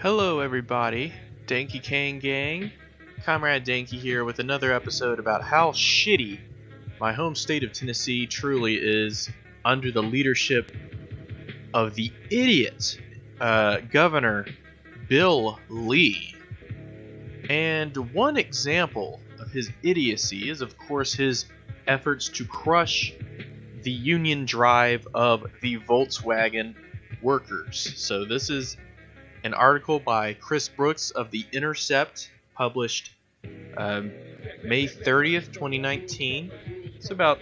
Hello everybody, Dankey Kang gang, Comrade Dankey here with another episode about how shitty my home state of Tennessee truly is under the leadership of the idiot Governor Bill Lee. And one example of his idiocy is of course his efforts to crush the union drive of the Volkswagen workers. So this is an article by Chris Brooks of The Intercept, published May 30th, 2019. It's about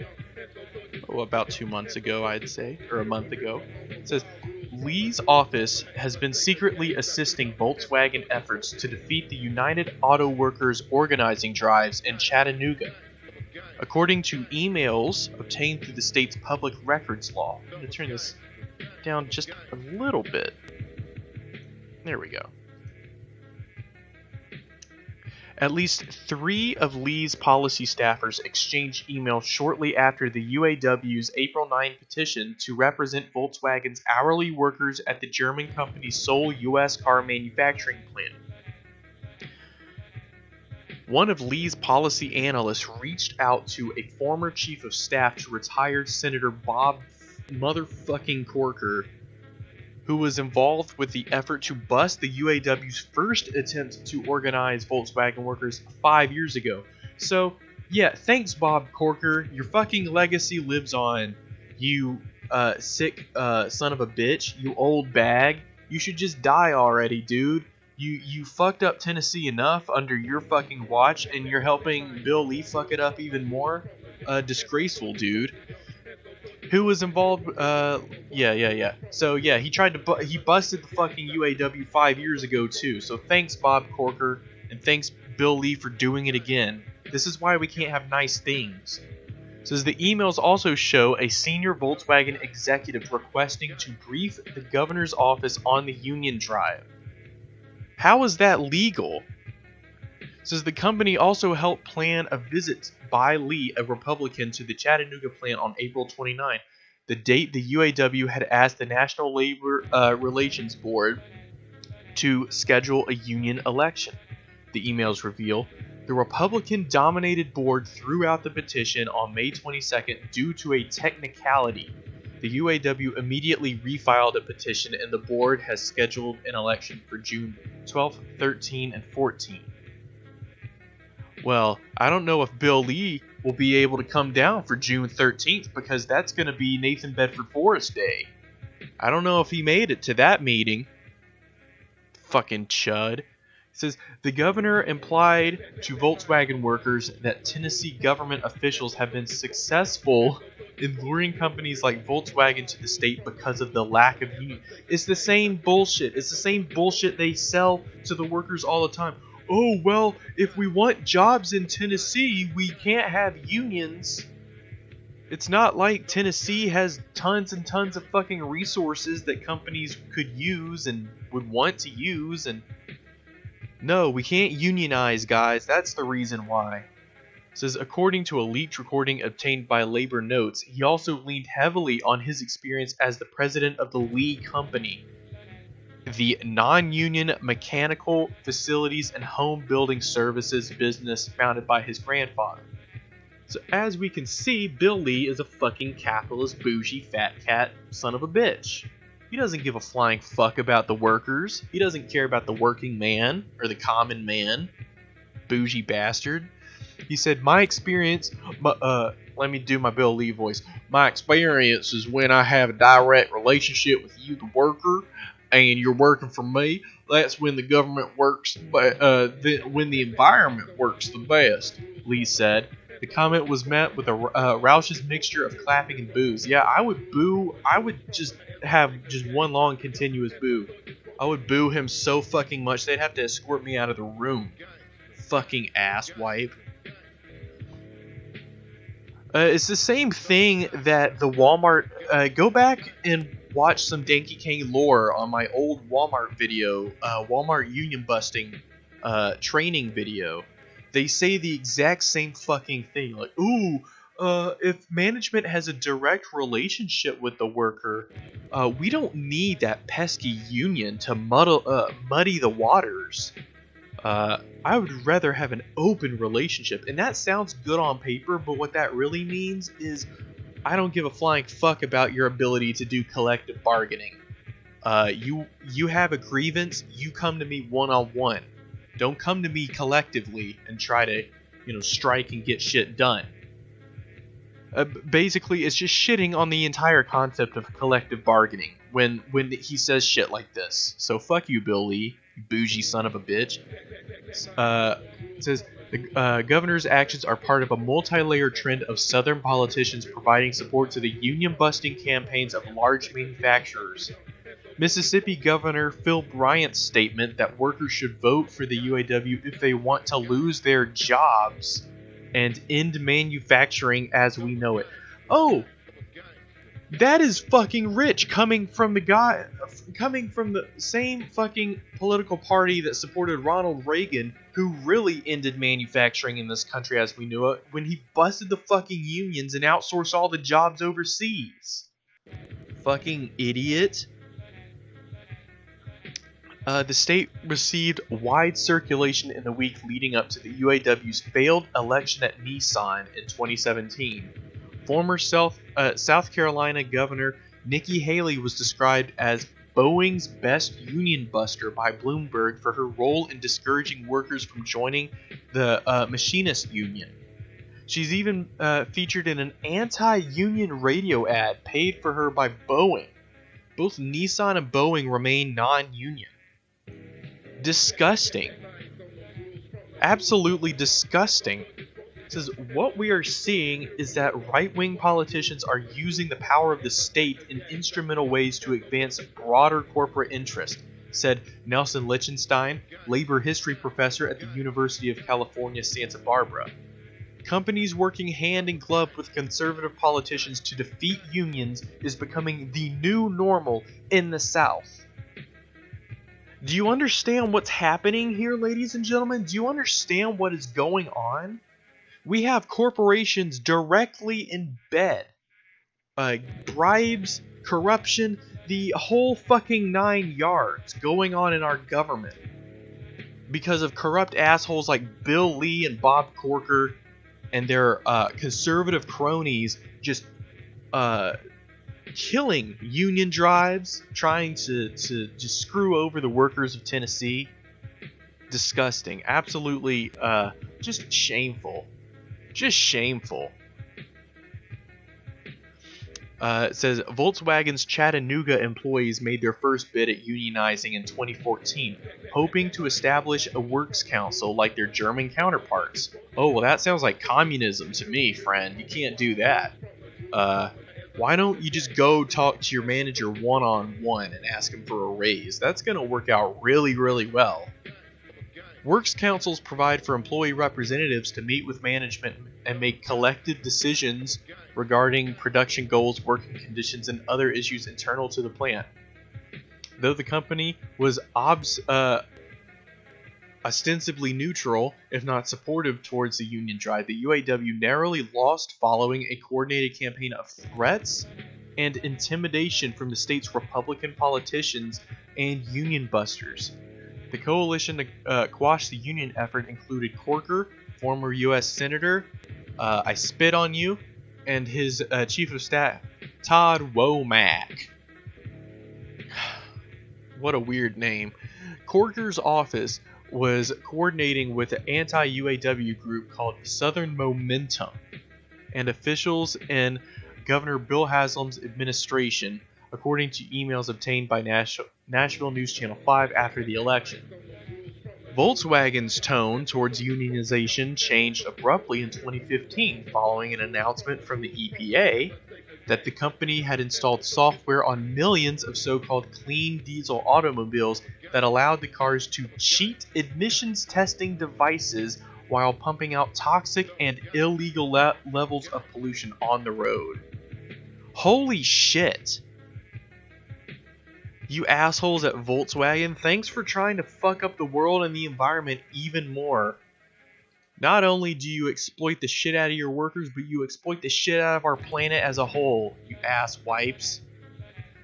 2 months ago, I'd say, or a month ago. It says, Lee's office has been secretly assisting Volkswagen efforts to defeat the United Auto Workers organizing drives in Chattanooga. According to emails obtained through the state's public records law. I'm going to turn this down just a little bit. There we go. At least 3 of Lee's policy staffers exchanged emails shortly after the UAW's April 9 petition to represent Volkswagen's hourly workers at the German company's sole U.S. car manufacturing plant. One of Lee's policy analysts reached out to a former chief of staff to retired Senator Bob motherfucking Corker, who was involved with the effort to bust the UAW's first attempt to organize Volkswagen workers 5 years ago. So, yeah, thanks Bob Corker. Your fucking legacy lives on, you sick son of a bitch, you old bag. You should just die already, dude. You fucked up Tennessee enough under your fucking watch, and you're helping Bill Lee fuck it up even more? Disgraceful, dude. Who was involved? Yeah. So yeah, he busted the fucking UAW 5 years ago too. So thanks Bob Corker, and thanks Bill Lee for doing it again. This is why we can't have nice things. It says the emails also show a senior Volkswagen executive requesting to brief the governor's office on the union drive. How is that legal? It says the company also helped plan a visit by Lee, a Republican, to the Chattanooga plant on April 29, the date the UAW had asked the National Labor Relations Board to schedule a union election. The emails reveal the Republican-dominated board threw out the petition on May 22nd due to a technicality. The UAW immediately refiled a petition, and the board has scheduled an election for June 12, 13, and 14. Well, I don't know if Bill Lee will be able to come down for June 13th because that's going to be Nathan Bedford Forrest Day. I don't know if he made it to that meeting. Fucking chud. It says, the governor implied to Volkswagen workers that Tennessee government officials have been successful in luring companies like Volkswagen to the state because of the lack of union. It's the same bullshit. It's the same bullshit they sell to the workers all the time. Oh, well, if we want jobs in Tennessee, we can't have unions. It's not like Tennessee has tons and tons of fucking resources that companies could use and would want to use. And no, we can't unionize, guys. That's the reason why. It says, according to a leaked recording obtained by Labor Notes, he also leaned heavily on his experience as the president of the Lee Company, the non-union mechanical facilities and home building services business founded by his grandfather. So as we can see, Bill Lee is a fucking capitalist, bougie, fat cat son of a bitch. He doesn't give a flying fuck about the workers. He doesn't care about the working man or the common man. Bougie bastard. He said, my experience, let me do my Bill Lee voice. My experience is when I have a direct relationship with you, the worker, and you're working for me, that's when the government works, when the environment works the best, Lee said. The comment was met with a raucous mixture of clapping and boos. Yeah, I would boo. I would just have one long continuous boo. I would boo him so fucking much they'd have to escort me out of the room. Fucking asswipe. It's the same thing that the Walmart. Go back and watch some Dankey Kang lore on my old Walmart video, Walmart union busting training video. They say the exact same fucking thing. Like, ooh, if management has a direct relationship with the worker, we don't need that pesky union to muddy the waters. I would rather have an open relationship, and that sounds good on paper, but what that really means is I don't give a flying fuck about your ability to do collective bargaining. You have a grievance, you come to me one-on-one. Don't come to me collectively and try to, strike and get shit done. Basically, it's just shitting on the entire concept of collective bargaining when he says shit like this. So fuck you, Bill Lee, you bougie son of a bitch. It says the governor's actions are part of a multi-layered trend of Southern politicians providing support to the union-busting campaigns of large manufacturers. Mississippi Governor Phil Bryant's statement that workers should vote for the UAW if they want to lose their jobs and end manufacturing as we know it. Oh, that is fucking rich coming from the same fucking political party that supported Ronald Reagan, who really ended manufacturing in this country as we knew it when he busted the fucking unions and outsourced all the jobs overseas. Fucking idiot. The state received wide circulation in the week leading up to the UAW's failed election at Nissan in 2017. Former South Carolina Governor Nikki Haley was described as Boeing's best union buster by Bloomberg for her role in discouraging workers from joining the machinist union. She's even featured in an anti-union radio ad paid for her by Boeing. Both Nissan and Boeing remain non-union. Disgusting. Absolutely disgusting. It says, what we are seeing is that right-wing politicians are using the power of the state in instrumental ways to advance broader corporate interests, said Nelson Lichtenstein, labor history professor at the University of California, Santa Barbara. Companies working hand in glove with conservative politicians to defeat unions is becoming the new normal in the South. Do you understand what's happening here, ladies and gentlemen? Do you understand what is going on? We have corporations directly in bed. Bribes, corruption, the whole fucking 9 yards going on in our government. Because of corrupt assholes like Bill Lee and Bob Corker and their conservative cronies just killing union drives, trying to just screw over the workers of Tennessee. Disgusting. Absolutely just shameful. Just shameful. It says Volkswagen's Chattanooga employees made their first bid at unionizing in 2014, hoping to establish a works council like their German counterparts. Oh, well, that sounds like communism to me, friend. You can't do that. Why don't you just go talk to your manager one-on-one and ask him for a raise? That's going to work out really, really well. Works councils provide for employee representatives to meet with management and make collective decisions regarding production goals, working conditions, and other issues internal to the plant. Though the company was ostensibly neutral, if not supportive towards the union drive, the UAW narrowly lost following a coordinated campaign of threats and intimidation from the state's Republican politicians and union busters. The coalition to quash the union effort included Corker, former U.S. Senator, I Spit on You, and his chief of staff, Todd Womack. What a weird name. Corker's office was coordinating with an anti-UAW group called Southern Momentum, and officials in Governor Bill Haslam's administration, according to emails obtained by Nashville News Channel 5 after the election. Volkswagen's tone towards unionization changed abruptly in 2015 following an announcement from the EPA that the company had installed software on millions of so-called clean diesel automobiles that allowed the cars to cheat emissions testing devices while pumping out toxic and illegal levels of pollution on the road. Holy shit! You assholes at Volkswagen, thanks for trying to fuck up the world and the environment even more. Not only do you exploit the shit out of your workers, but you exploit the shit out of our planet as a whole, you ass wipes.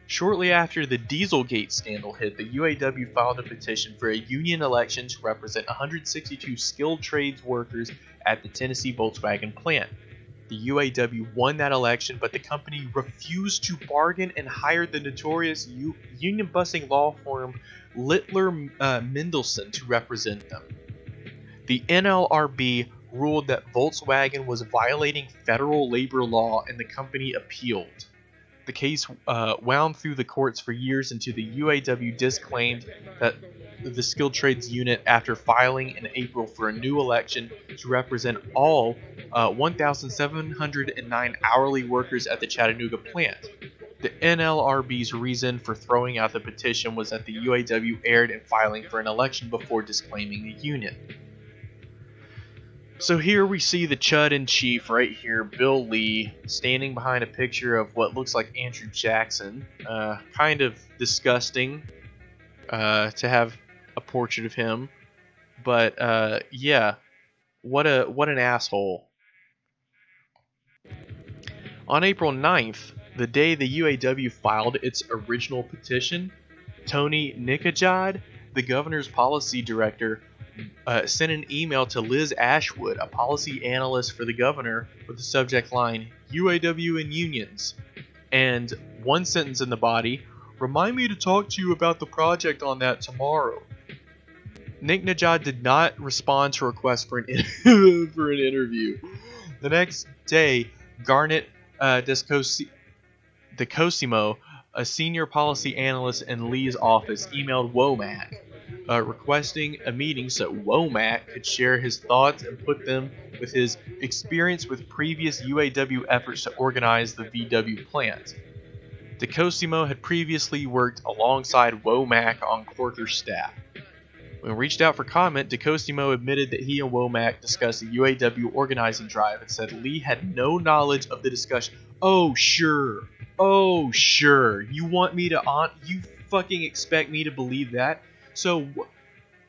Shortly after the Dieselgate scandal hit, the UAW filed a petition for a union election to represent 162 skilled trades workers at the Tennessee Volkswagen plant. The UAW won that election, but the company refused to bargain and hired the notorious union-busting law firm Littler Mendelson to represent them. The NLRB ruled that Volkswagen was violating federal labor law, and the company appealed. The case wound through the courts for years until the UAW disclaimed that the skilled trades unit after filing in April for a new election to represent all 1,709 hourly workers at the Chattanooga plant. The NLRB's reason for throwing out the petition was that the UAW erred in filing for an election before disclaiming the union. So here we see the Chud-in-Chief right here, Bill Lee, standing behind a picture of what looks like Andrew Jackson. Kind of disgusting to have a portrait of him. But yeah, what an asshole. On April 9th, the day the UAW filed its original petition, Tony Nikajad, the governor's policy director, sent an email to Liz Ashwood, a policy analyst for the governor, with the subject line, UAW and unions. And one sentence in the body, remind me to talk to you about the project on that tomorrow. Nick Najad did not respond to requests for an interview. The next day, Garnet DeCosimo, a senior policy analyst in Lee's office, emailed Womack, requesting a meeting so Womack could share his thoughts and put them with his experience with previous UAW efforts to organize the VW plant. DeCosimo had previously worked alongside Womack on Corker's staff. When reached out for comment, DeCosimo admitted that he and Womack discussed the UAW organizing drive and said Lee had no knowledge of the discussion. Oh sure. You want me to you fucking expect me to believe that? So,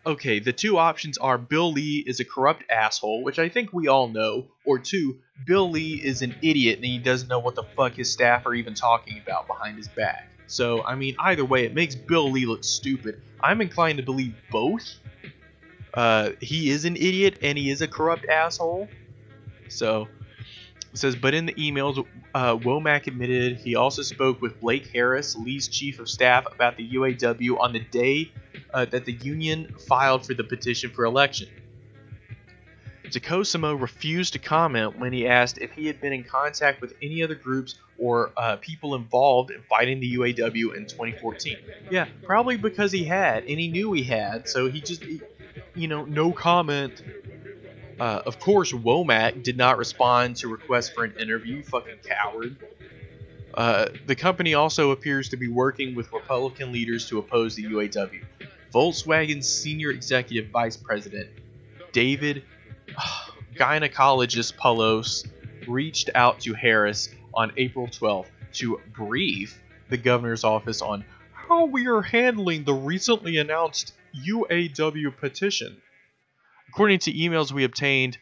okay, the two options are Bill Lee is a corrupt asshole, which I think we all know, or two, Bill Lee is an idiot and he doesn't know what the fuck his staff are even talking about behind his back. So, I mean, either way, it makes Bill Lee look stupid. I'm inclined to believe both. He is an idiot and he is a corrupt asshole. So, it says, but in the emails, Womack admitted he also spoke with Blake Harris, Lee's chief of staff, about the UAW on the day that the union filed for the petition for election. DeCosimo refused to comment when he asked if he had been in contact with any other groups or people involved in fighting the UAW in 2014. Yeah, probably because he had, and he knew he had, so he just, no comment. Of course, Womack did not respond to requests for an interview, fucking coward. The company also appears to be working with Republican leaders to oppose the UAW. Volkswagen's senior executive vice president, David Gynecologist Paulos, reached out to Harris on April 12th to brief the governor's office on how we are handling the recently announced UAW petition. According to emails we obtained,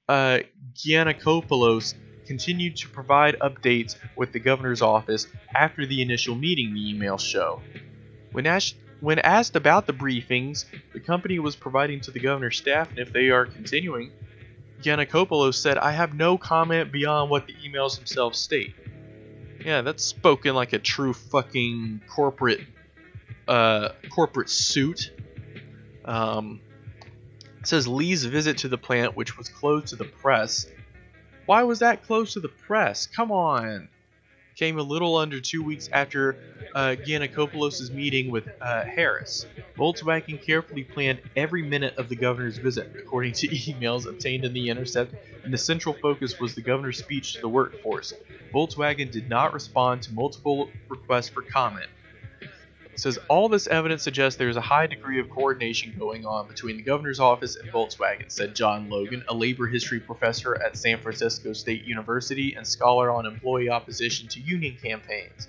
Giannakopoulos continued to provide updates with the governor's office after the initial meeting, the emails show. When asked about the briefings the company was providing to the governor's staff and if they are continuing, Giannakopoulos said, I have no comment beyond what the emails themselves state. Yeah, that's spoken like a true fucking corporate suit. It says Lee's visit to the plant, which was closed to the press. Why was that closed to the press? Come on. Came a little under 2 weeks after Giannakopoulos' meeting with Harris. Volkswagen carefully planned every minute of the governor's visit, according to emails obtained in The Intercept, and the central focus was the governor's speech to the workforce. Volkswagen did not respond to multiple requests for comment. It says, all this evidence suggests there is a high degree of coordination going on between the governor's office and Volkswagen, said John Logan, a labor history professor at San Francisco State University and scholar on employee opposition to union campaigns.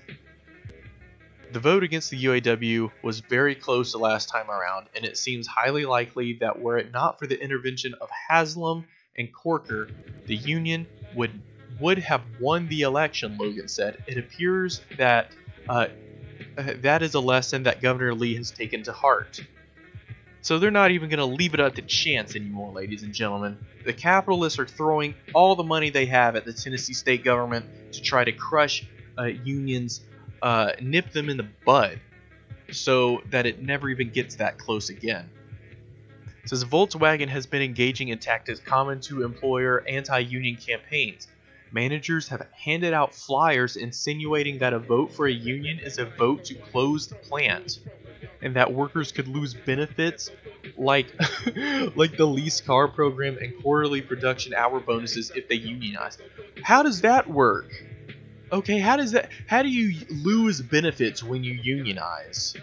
The vote against the UAW was very close the last time around, and it seems highly likely that were it not for the intervention of Haslam and Corker, the union would have won the election, Logan said. It appears that that is a lesson that Governor Lee has taken to heart. So they're not even going to leave it up to chance anymore, ladies and gentlemen. The capitalists are throwing all the money they have at the Tennessee state government to try to crush unions, nip them in the bud, so that it never even gets that close again. It says Volkswagen has been engaging in tactics common to employer anti-union campaigns. Managers have handed out flyers insinuating that a vote for a union is a vote to close the plant, and that workers could lose benefits like like the leased car program and quarterly production hour bonuses if they unionize. How does that work? Okay, how do you lose benefits when you unionize?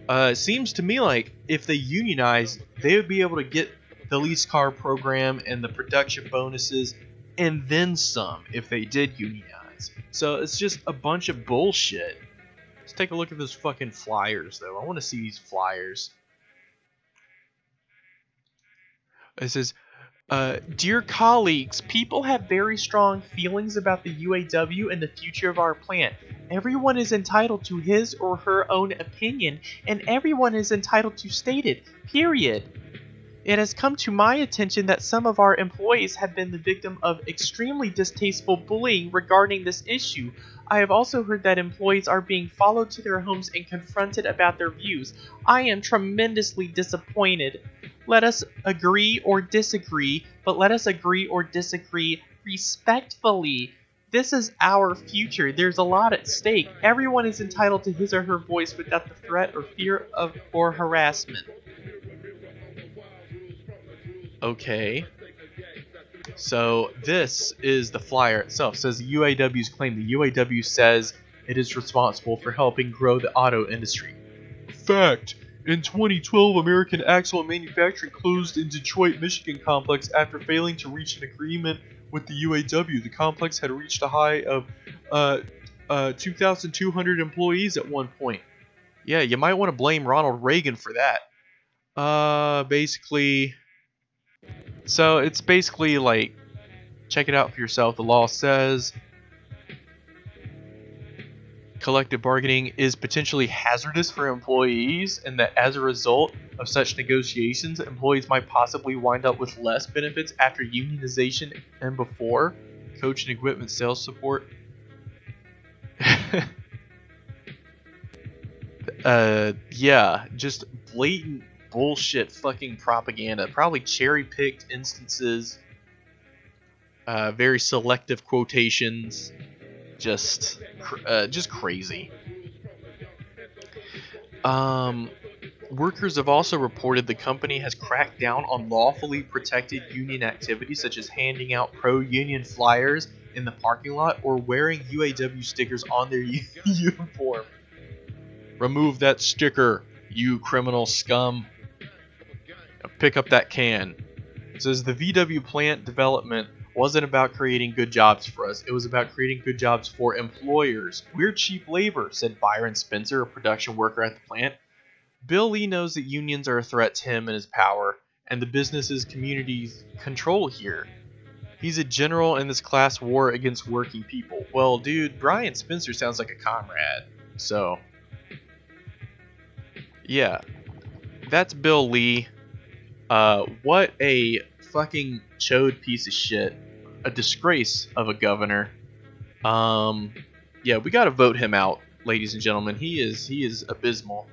It seems to me like if they unionize, they would be able to get the leased car program and the production bonuses and then some if they did unionize. So it's just a bunch of bullshit. Let's take a look at those fucking flyers, though. I want to see these flyers. It says, Dear colleagues, people have very strong feelings about the UAW and the future of our plant. Everyone is entitled to his or her own opinion, and everyone is entitled to state it, period. It has come to my attention that some of our employees have been the victim of extremely distasteful bullying regarding this issue. I have also heard that employees are being followed to their homes and confronted about their views. I am tremendously disappointed. Let us agree or disagree, but let us agree or disagree respectfully. This is our future. There's a lot at stake. Everyone is entitled to his or her voice without the threat or fear of or harassment. Okay. So this is the flyer itself. It says the UAW's claim. The UAW says it is responsible for helping grow the auto industry. Fact. In 2012, American Axle and Manufacturing closed in Detroit, Michigan complex after failing to reach an agreement with the UAW. The complex had reached a high of 2,200 employees at one point. Yeah, you might want to blame Ronald Reagan for that. Basically... So it's basically like, check it out for yourself. The law says collective bargaining is potentially hazardous for employees, and that as a result of such negotiations, employees might possibly wind up with less benefits after unionization and before. Coaching, equipment, sales support. Yeah, just blatant bullshit fucking propaganda. Probably cherry-picked instances, very selective quotations, just crazy. Workers have also reported the company has cracked down on lawfully protected union activities such as handing out pro-union flyers in the parking lot or wearing UAW stickers on their uniform. Remove that sticker, you criminal scum. Pick up that can. It says the VW plant development wasn't about creating good jobs for us. It was about creating good jobs for employers. We're cheap labor, said Byron Spencer, a production worker at the plant. Bill Lee knows that unions are a threat to him and his power, and the business's community's control here. He's a general in this class war against working people. Well, dude, Brian Spencer sounds like a comrade. So, yeah. That's Bill Lee. What a fucking chode piece of shit. A disgrace of a governor. Yeah, we gotta vote him out, ladies and gentlemen. He is abysmal.